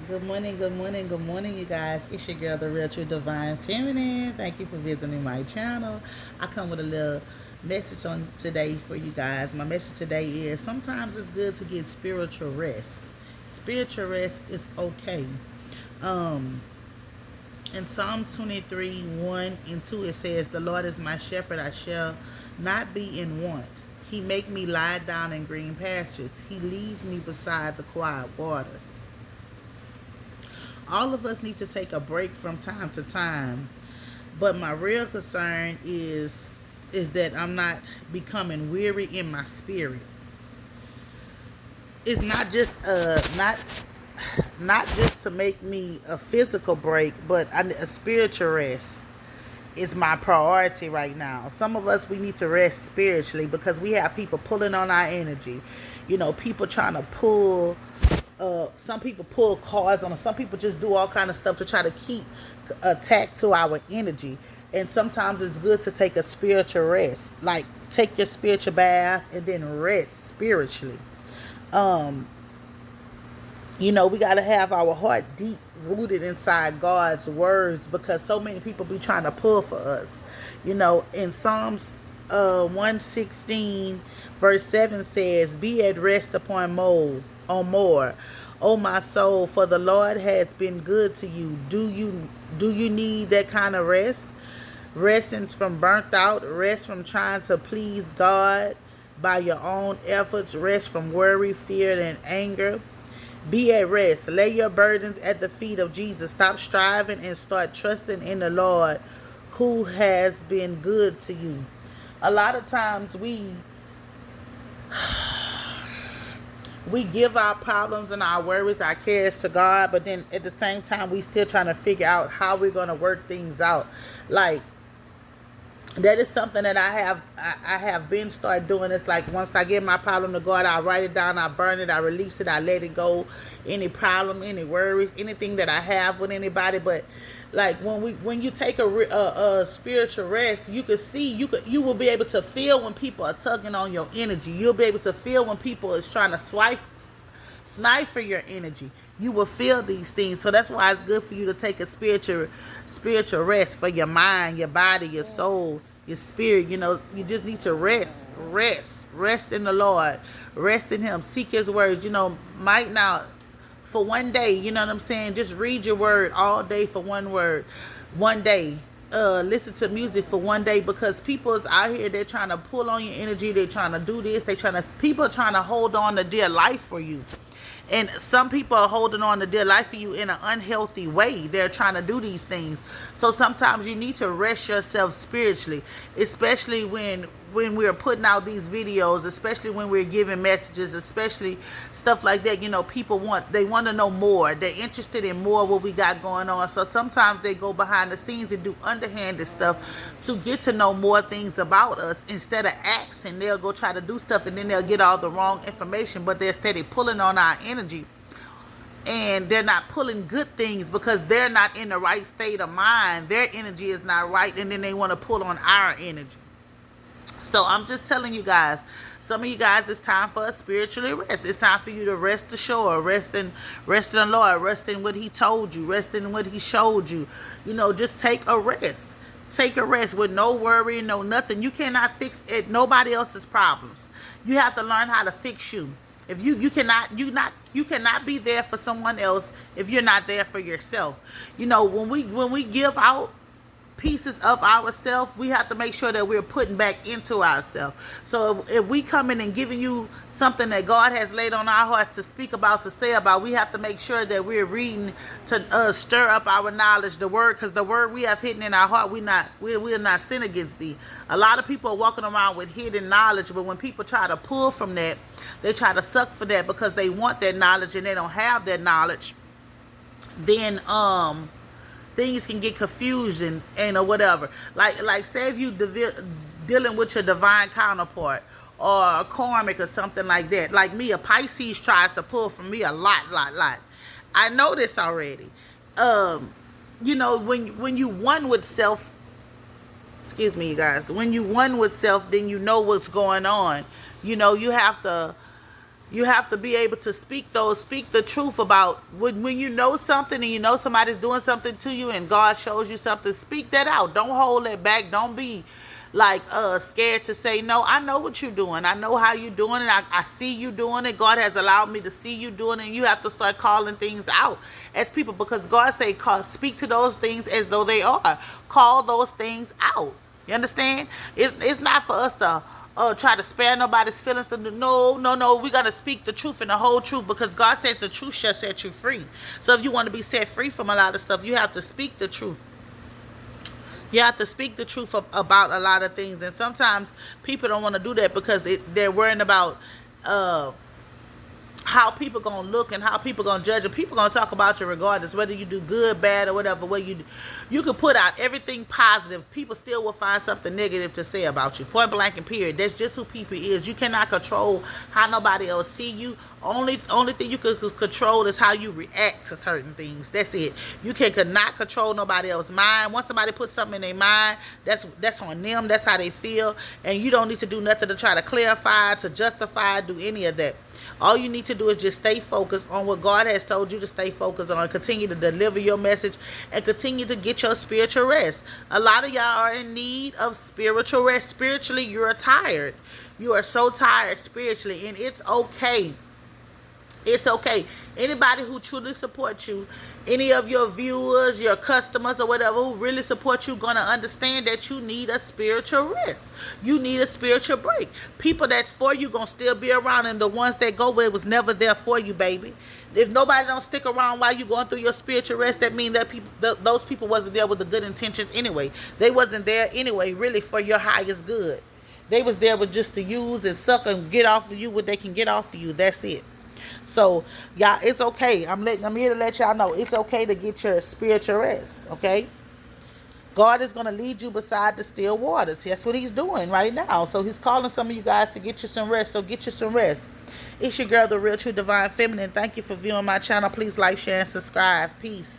Good morning, good morning, good morning, you guys. It's your girl, the Real True Divine Feminine. Thank you for visiting my channel. I come with a little message on today for you guys. My message today is sometimes it's good to get spiritual rest. Spiritual rest is okay. Um, in Psalms 23, 1 and 2, it says, "The Lord is my shepherd, I shall not be in want. He make me lie down in green pastures. He leads me beside the quiet waters." All of us need to take a break from time to time, but my real concern is that I'm not becoming weary in my spirit. It's not just to make me a physical break, but a spiritual rest is my priority right now. Some of us, we need to rest spiritually because we have people pulling on our energy. People trying to pull. Some people pull cards on us. Some people just do all kind of stuff to try to keep attack to our energy. And sometimes it's good to take a spiritual rest, like take your spiritual bath and then rest spiritually. Um, we got to have our heart deep rooted inside God's words because so many people be trying to pull for us. In Psalms 116, verse 7 says, "Be at rest upon more, O my soul, for the Lord has been good to you." Do you need that kind of rest? Resting from burnt out, rest from trying to please God by your own efforts, rest from worry, fear, and anger. Be at rest. Lay your burdens at the feet of Jesus. Stop striving and start trusting in the Lord who has been good to you. A lot of times we give our problems and our worries, our cares to God, but then at the same time we still trying to figure out how we're going to work things out. Like, that is something that I have been started doing. It's like once I give my problem to God, I write it down, I burn it, I release it, I let it go. Any problem, any worries, anything that I have with anybody. But like when you take a spiritual rest, you can see, you will be able to feel when people are tugging on your energy. You'll be able to feel when people is trying to snipe for your energy. You will feel these things. So that's why it's good for you to take a spiritual rest for your mind, your body, your soul, your spirit. You just need to rest in the Lord, rest in Him, seek His words. Might not for one day, you know what I'm saying? Just read your word all day for one day. Listen to music for one day, because people is out here, they're trying to pull on your energy, they're trying to do this, people are trying to hold on to dear life for you. And some people are holding on to their life for you in an unhealthy way. They're trying to do these things. So sometimes you need to rest yourself spiritually, especially when we're putting out these videos, especially when we're giving messages, especially stuff like that. People want to know more. They're interested in more what we got going on. So sometimes they go behind the scenes and do underhanded stuff to get to know more things about us instead of asking. They'll go try to do stuff and then they'll get all the wrong information, but they're steady pulling on our energy. And they're not pulling good things because they're not in the right state of mind. Their energy is not right, and then they want to pull on our energy. So I'm just telling you guys, some of you guys, it's time for a spiritually rest. It's time for you to rest ashore, rest in the Lord, rest in what He told you, rest in what He showed you. Just take a rest. Take a rest with no worry, no nothing. You cannot fix it, nobody else's problems. You have to learn how to fix you. If you cannot be there for someone else if you're not there for yourself. When we give out pieces of ourselves, we have to make sure that we're putting back into ourselves. So if we come in and giving you something that God has laid on our hearts to speak about, to say about, we have to make sure that we're reading to stir up our knowledge, the word, because the word we have hidden in our heart, we will not sin against thee. A lot of people are walking around with hidden knowledge, but when people try to pull from that, they try to suck for that because they want that knowledge and they don't have that knowledge. Then things can get confusion and or whatever. Like say if you dealing with your divine counterpart or a karmic or something like that. Like me, a Pisces tries to pull from me a lot. I know this already. When you one with self, excuse me, you guys. When you one with self, then you know what's going on. You have to You have to be able to speak the truth about when you know something and you know somebody's doing something to you and God shows you something, speak that out. Don't hold it back. Don't be like scared to say no. I know what you're doing. I know how you're doing it. I see you doing it. God has allowed me to see you doing it. And you have to start calling things out as people, because God say speak to those things as though they are. Call those things out. You understand? It's not for us to try to spare nobody's feelings. No. We're going to speak the truth and the whole truth, because God says the truth shall set you free. So if you want to be set free from a lot of stuff, you have to speak the truth. You have to speak the truth about a lot of things. And sometimes people don't want to do that because they're worrying about how people gonna look and how people gonna judge, and people gonna talk about you regardless, whether you do good, bad, or whatever. Where you can put out everything positive, people still will find something negative to say about you. Point blank and period. That's just who people is. You cannot control how nobody else see you. Only thing you can control is how you react to certain things. That's it. You cannot control nobody else's mind. Once somebody puts something in their mind, that's on them. That's how they feel, and you don't need to do nothing to try to clarify, to justify, do any of that. All you need to do is just stay focused on what God has told you to stay focused on. Continue to deliver your message and continue to get your spiritual rest. A lot of y'all are in need of spiritual rest. Spiritually, you're tired. You are so tired spiritually, and it's okay. It's okay. Anybody who truly supports you, any of your viewers, your customers, or whatever, who really support you, gonna understand that you need a spiritual rest. You need a spiritual break. People that's for you gonna still be around, and the ones that go, it was never there for you, baby. If nobody don't stick around while you going through your spiritual rest, that means that those people wasn't there with the good intentions anyway. They wasn't there anyway, really, for your highest good. They was there with just to use and suck and get off of you what they can get off of you. That's it. So, y'all, it's okay. I'm here to let y'all know it's okay to get your spiritual rest, okay? God is going to lead you beside the still waters. That's what he's doing right now. So he's calling some of you guys to get you some rest. So get you some rest. It's your girl, the Real True Divine Feminine. Thank you for viewing my channel. Please like, share, and subscribe. Peace.